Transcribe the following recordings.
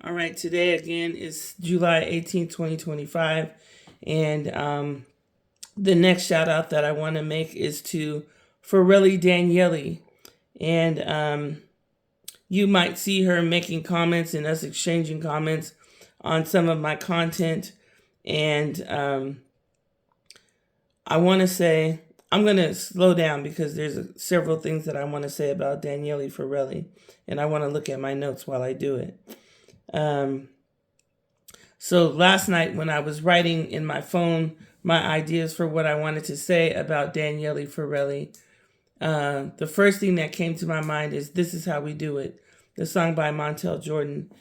All right, today again is July 18th, 2025. And the next shout out that I want to make is to Felli Danieli. And you might see her making comments and us exchanging comments on some of my content. And I want to say, I'm going to slow down because there's several things that I want to say about Danieli Felli. And I want to look at my notes while I do it. So last night when I was writing in my phone my ideas for what I wanted to say about Danieli Felli, the first thing that came to my mind is "This Is How We Do It," the song by Montel Jordan.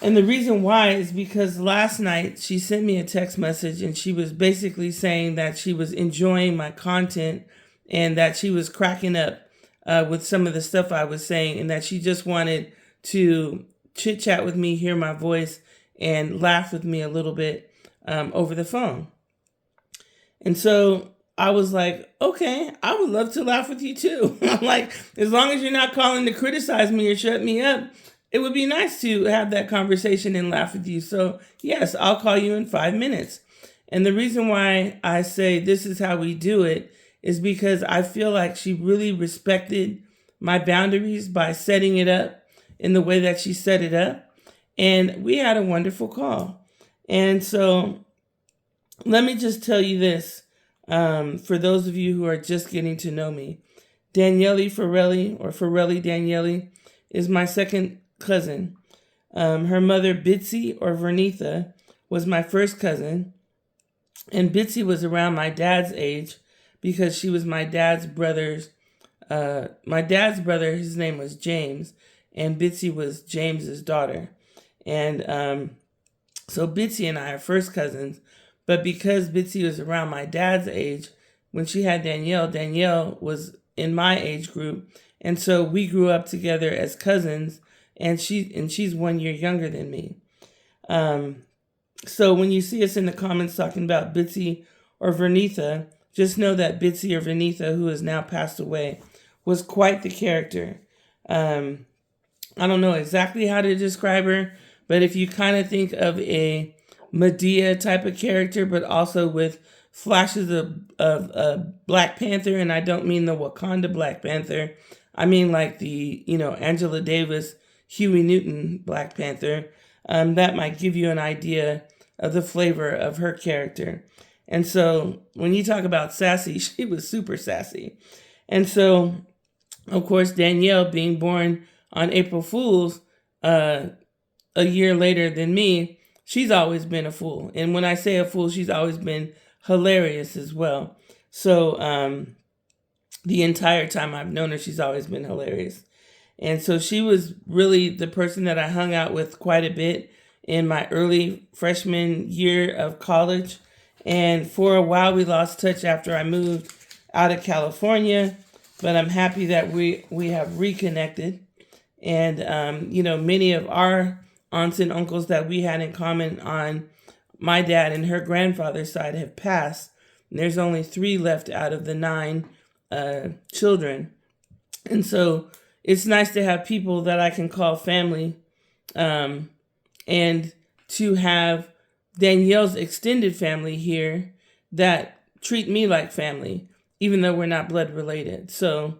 And the reason why is because last night she sent me a text message and she was basically saying that she was enjoying my content and that she was cracking up with some of the stuff I was saying, and that she just wanted to chit chat with me, hear my voice, and laugh with me a little bit over the phone. And so I was like, okay, I would love to laugh with you too. I'm like, as long as you're not calling to criticize me or shut me up, it would be nice to have that conversation and laugh with you. So yes, I'll call you in 5 minutes. And the reason why I say this is how we do it is because I feel like she really respected my boundaries by setting it up in the way that she set it up. And we had a wonderful call. And so let me just tell you this, for those of you who are just getting to know me. Danieli Felli, or Felli Danieli, is my second cousin. Her mother, Bitsy, or Vernitha, was my first cousin. And Bitsy was around my dad's age because she was my dad's brother's. My dad's brother, his name was James, and Bitsy was James's daughter. And so Bitsy and I are first cousins. But because Bitsy was around my dad's age, when she had Danielle was in my age group. And so we grew up together as cousins, and she's 1 year younger than me. So when you see us in the comments talking about Bitsy or Vernitha, just know that Bitsy or Vernitha, who has now passed away, was quite the character. I don't know exactly how to describe her, but if you kind of think of a Medea type of character, but also with flashes of Black Panther, and I don't mean the Wakanda Black Panther. I mean like the, Angela Davis, Huey Newton Black Panther. That might give you an idea of the flavor of her character. And so when you talk about sassy, she was super sassy. And so, of course, Danielle being born on April Fool's a year later than me, she's always been a fool. And when I say a fool, she's always been hilarious as well. So the entire time I've known her, she's always been hilarious. And so she was really the person that I hung out with quite a bit in my early freshman year of college. And for a while, we lost touch after I moved out of California. But I'm happy that we have reconnected. And, many of our aunts and uncles that we had in common on my dad and her grandfather's side have passed. And there's only 3 left out of the 9 children. And so it's nice to have people that I can call family, and to have Danielle's extended family here that treat me like family, even though we're not blood related. So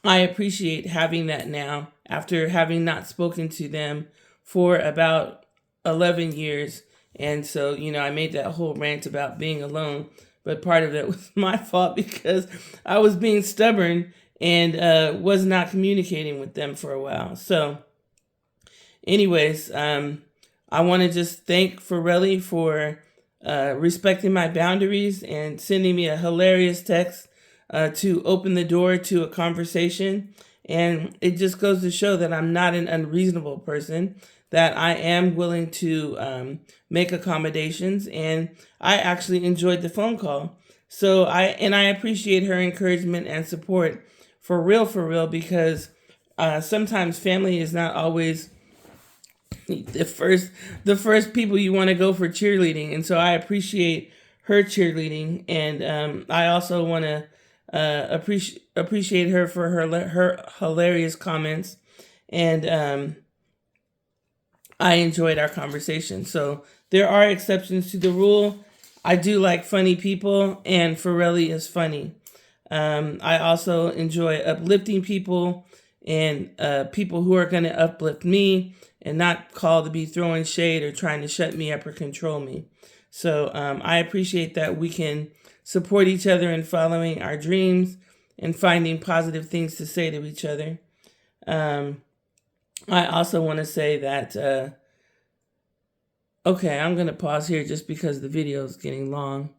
I appreciate having that now after having not spoken to them for about 11 years. And so, I made that whole rant about being alone, but part of it was my fault because I was being stubborn and was not communicating with them for a while. So anyways, I want to just thank Felli for respecting my boundaries and sending me a hilarious text to open the door to a conversation. And it just goes to show that I'm not an unreasonable person, that I am willing to make accommodations, and I actually enjoyed the phone call. So I appreciate her encouragement and support for real, because sometimes family is not always the first people you want to go for cheerleading. And so I appreciate her cheerleading, and I also want to appreciate her for her hilarious comments. And I enjoyed our conversation. So there are exceptions to the rule. I do like funny people, and Felli is funny. I also enjoy uplifting people and people who are going to uplift me and not call to be throwing shade or trying to shut me up or control me. So I appreciate that we can support each other in following our dreams and finding positive things to say to each other. I also want to say that, okay, I'm going to pause here just because the video is getting long.